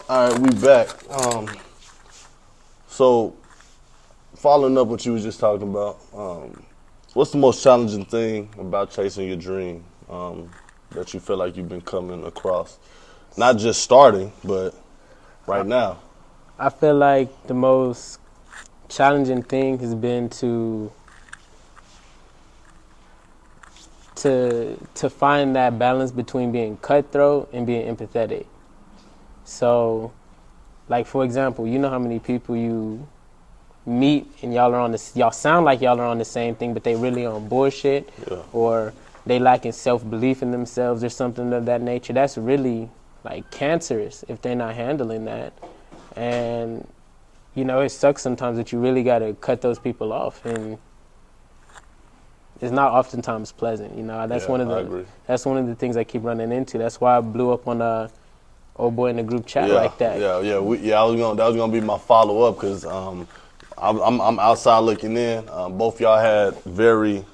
All right, we back. So, following up what you was just talking about, what's the most challenging thing about chasing your dream that you feel like you've been coming across? Not just starting, but right now. I feel like the most challenging thing has been to find that balance between being cutthroat and being empathetic. So, like for example, you know how many people you meet and y'all sound like y'all are on the same thing, but they really on bullshit, Yeah. or they lacking self-belief in themselves or something of that nature. That's really like cancerous if they're not handling that. And you know, it sucks sometimes that you really got to cut those people off, and it's not oftentimes pleasant. You know, that's one of the things I keep running into. That's why I blew up on old boy in the group chat like that. That was gonna be my follow up because I'm outside looking in. Both y'all had very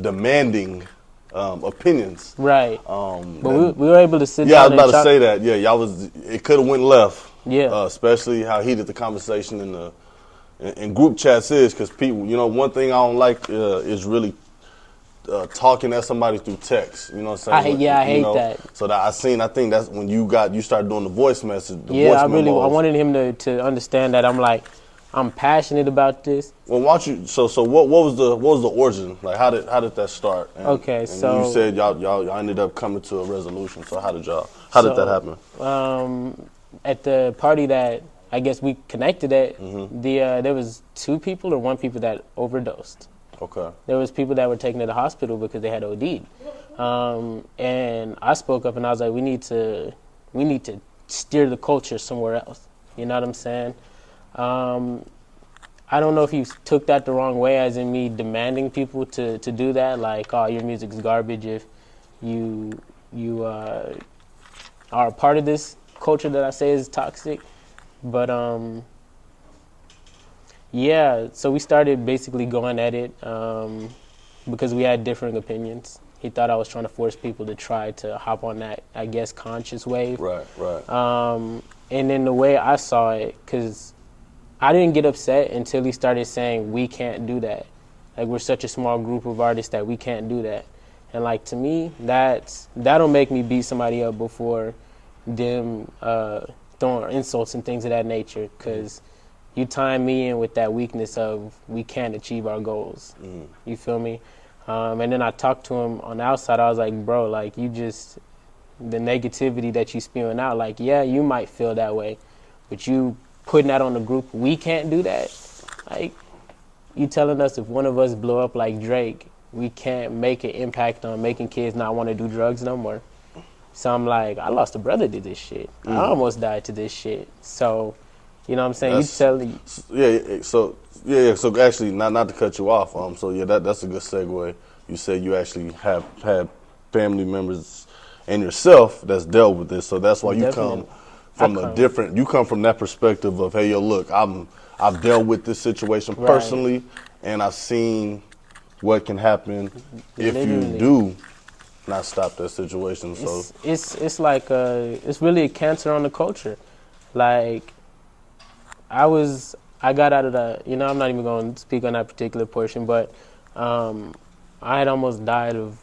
demanding opinions. Right. But we were able to sit down. Yeah, I was about to say that. Yeah, it could have went left. Yeah. Especially how heated the conversation in group chats is, because people, you know, one thing I don't like is really talking at somebody through text. You know what I'm saying? I hate that. So that I think that's when you started doing the voice message. I wanted him to understand that I'm passionate about this. Well, why don't you? So what was the origin? Like, how did that start? And so you said y'all ended up coming to a resolution. So how did that happen? At the party that I guess we connected at, Mm-hmm. there was two people or one people that overdosed. Okay. There was people that were taken to the hospital because they had OD'd. And I spoke up and I was like, we need to steer the culture somewhere else. You know what I'm saying? I don't know if you took that the wrong way, as in me demanding people to do that. Like, oh, your music's garbage if you are a part of this culture that I say is toxic. But so we started basically going at it because we had differing opinions. He thought I was trying to force people to try to hop on that, I guess, conscious wave. Right. And then the way I saw it, because I didn't get upset until he started saying, we can't do that. Like, we're such a small group of artists that we can't do that. And like, to me, that'll make me beat somebody up before them throwing insults and things of that nature, because you time me in with that weakness of we can't achieve our goals. You feel me? And then I talked to him on the outside. I was like, bro, like, the negativity that you spewing out, like, yeah, you might feel that way, but you putting that on the group, we can't do that. Like, you telling us if one of us blow up like Drake, we can't make an impact on making kids not want to do drugs no more. So I'm like, I lost a brother to this shit. I almost died to this shit. So, you know what I'm saying? So actually, not to cut you off. That's a good segue. You said you actually have had family members and yourself that's dealt with this. So that's why you come from you come from that perspective of, hey, yo, look, I've dealt with this situation personally, and I've seen what can happen if you do not stop that situation. So it's like it's really a cancer on the culture. Like, I got out of that, you know, I'm not even going to speak on that particular portion, but I had almost died of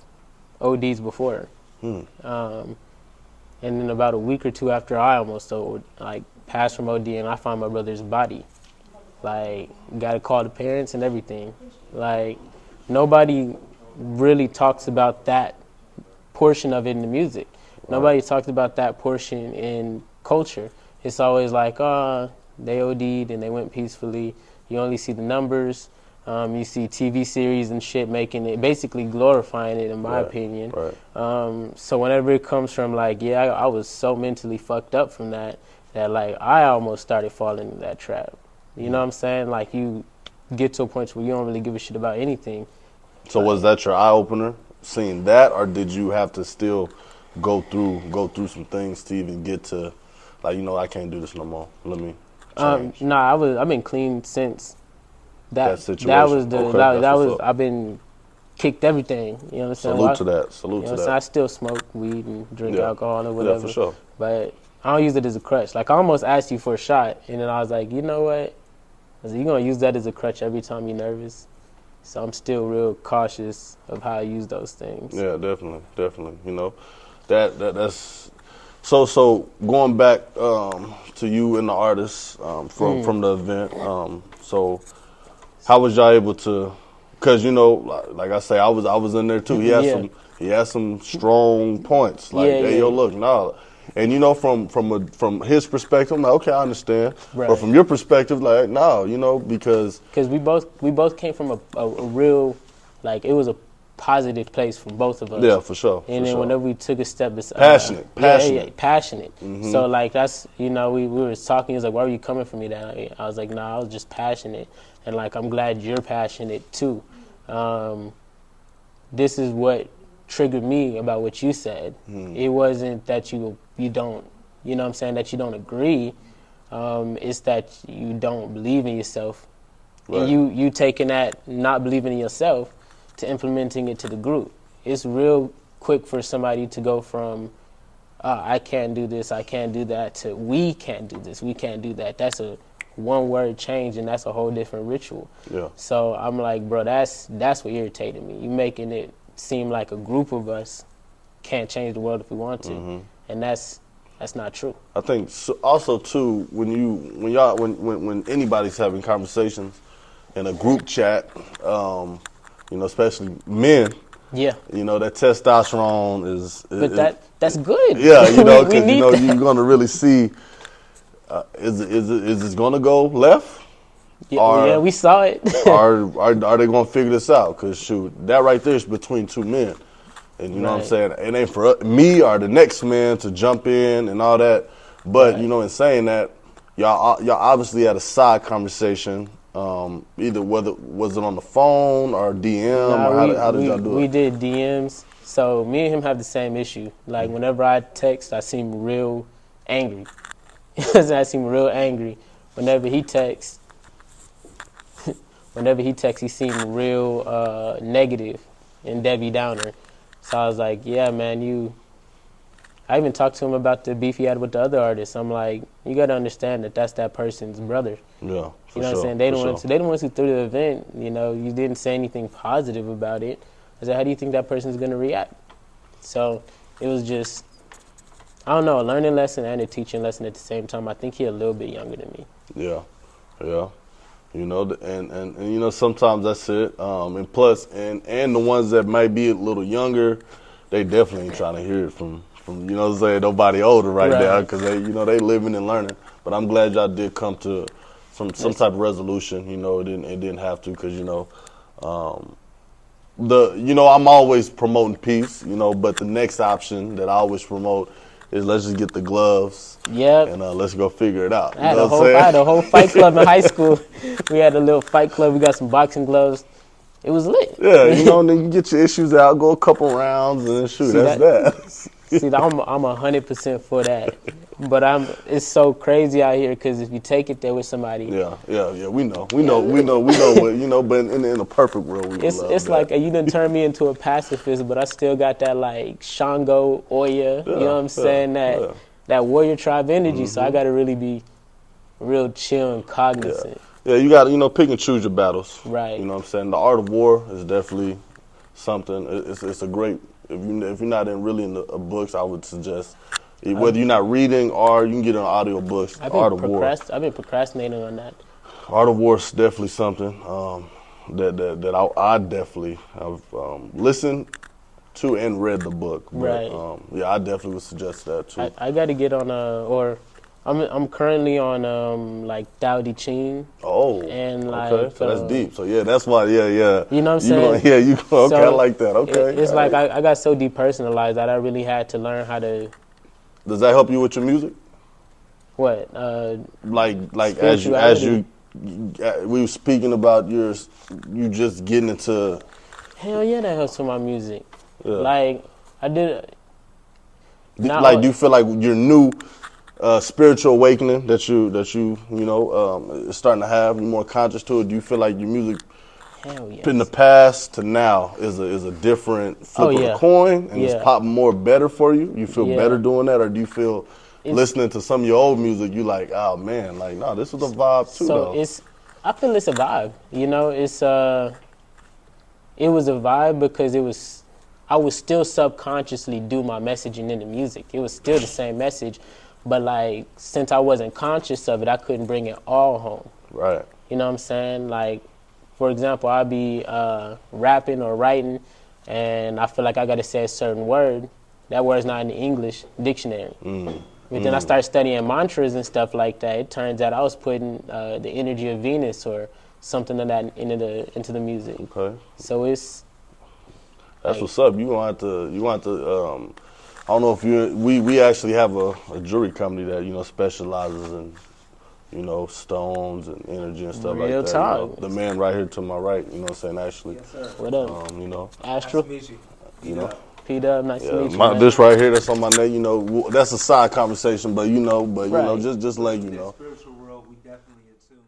ODs before. And then about a week or two after I almost passed from OD, and I found my brother's body. Like, got to call the parents and everything. Like, nobody really talks about that portion of it in the music. Right. Nobody talks about that portion in culture. It's always like, they OD'd and they went peacefully. You only see the numbers. You see TV series and shit making it, basically glorifying it, in my opinion. Right. So whenever it comes from like, I was so mentally fucked up from that like I almost started falling into that trap. You know what I'm saying? Like, you get to a point where you don't really give a shit about anything. So was that your eye opener, seeing that, or did you have to still go through some things to even get to, like, you know, I can't do this no more. Let me change. I've been clean since that situation. I've been kicked everything. You know what I'm saying? Salute to that. I still smoke weed and drink alcohol or whatever. Yeah, for sure. But I don't use it as a crutch. Like I almost asked you for a shot, and then I was like, you know what? I was like, you're gonna use that as a crutch every time you're nervous. So I'm still real cautious of how I use those things. Yeah, definitely. You know, that's so going back to you and the artists from the event. So how was y'all able to? Because you know, like I say, I was in there too. He had some strong points. Like, hey, yo, look, nah. And you know, from his perspective, I'm like, okay, I understand. Right. But from your perspective, like, no, you know, because we both came from a real, like, it was a positive place from both of us. Yeah, for sure. And then whenever we took a step, passionate. Passionate. Mm-hmm. So like that's, you know, we were talking. He was like, "Why were you coming for me?" That I was like, "Nah, I was just passionate." And like, I'm glad you're passionate too. This is what triggered me about what you said. It wasn't that you don't, you know what I'm saying, that you don't agree. It's that you don't believe in yourself. Right. And you taking that not believing in yourself to implementing it to the group. It's real quick for somebody to go from I can't do this, I can't do that, to we can't do this, we can't do that. That's a one word change, and that's a whole different ritual. Yeah. So I'm like, bro, that's what irritated me. You making it seem like a group of us can't change the world if we want to, and that's not true. I think also too, when anybody's having conversations in a group chat, you know, especially men. Yeah. You know, that testosterone is that's good. Yeah, you know, because you know you're gonna really see. Is this gonna go left? Yeah, we saw it. are they gonna figure this out? Because shoot, that right there is between two men, and you know what I'm saying. It ain't for me or the next man to jump in and all that. But you know, in saying that, y'all obviously had a side conversation. Either whether was it on the phone or DM or how did y'all do it? We did DMs. So me and him have the same issue. Like whenever I text, I seem real angry. I seem real angry. Whenever he texts, he seemed real negative and Debbie Downer. So I was like, yeah, man, I even talked to him about the beef he had with the other artists. I'm like, you got to understand that that's that person's brother. Yeah, you know what I'm saying? They the ones who threw the event. You know, you didn't say anything positive about it. I said, how do you think that person's going to react? So it was just, I don't know, a learning lesson and a teaching lesson at the same time. I think he's a little bit younger than me. Yeah. You know, and you know, sometimes that's it. And plus, and the ones that might be a little younger, they definitely ain't trying to hear it from you know what I'm saying, nobody older right now, because they, you know, they living and learning. But I'm glad y'all did come to some type of resolution. You know, it didn't have to, because you know, I'm always promoting peace. You know, but the next option that I always promote is let's just get the gloves. Yep. And let's go figure it out. I had a whole fight club in high school. We had a little fight club. We got some boxing gloves. It was lit. Yeah, you know, and then you get your issues out, go a couple rounds, and then shoot, that's that. See, I'm 100% for that. But it's so crazy out here, because if you take it there with somebody. Yeah. We know what, you know. But in a perfect world, we would love it's that. like you done turned me into a pacifist, but I still got that like Shango, Oya. You know what I'm saying? That warrior tribe energy. So I got to really be real chill and cognizant. Yeah, you got to, you know, pick and choose your battles. Right. You know what I'm saying? The art of war is definitely something. It's a great. If you're not really in the books, I would suggest whether you're not reading or you can get an audio books. Art of War. I've been procrastinating on that. Art of War is definitely something that I definitely have listened to and read the book. But, right. I definitely would suggest that too. I got to get on I'm currently on like Tao Te Ching. Oh, and like okay. So that's deep. So yeah, that's why. Yeah. You know what I'm saying? Okay, so I like that. Okay. It's like I got so depersonalized that I really had to learn how to. Does that help you with your music? What? Like as you we were speaking about you just getting into. Hell yeah, that helps with my music. Yeah. Like I did. Do you feel like your new spiritual awakening that you is starting to have, you're more conscious to it? Do you feel like your music in the past to now is a different flip of the coin, and it's popping more better for you? You feel better doing that, or do you feel listening to some of your old music, you like, oh man, like, no, this was a vibe too, So though. I feel it's a vibe. You know, it was a vibe because I would still subconsciously do my messaging in the music. It was still the same message, but like since I wasn't conscious of it, I couldn't bring it all home. Right. You know what I'm saying? Like, for example, I'd be rapping or writing, and I feel like I got to say a certain word. That word's not in the English dictionary. But then I started studying mantras and stuff like that. It turns out I was putting the energy of Venus or something of that into the music. Okay. So that's what's up. You gonna have to. I don't know if we actually have a jewelry company that specializes in stones and energy and stuff Real like that. talk. The man right here to my right, you know what I'm saying, actually. Yes, sir. what up? Astrul? Nice to meet You know. P-Dub, nice to meet you. My, man. this right here that's on my neck, that's a side conversation, but Right. just let you know. spiritual world, we definitely in tune.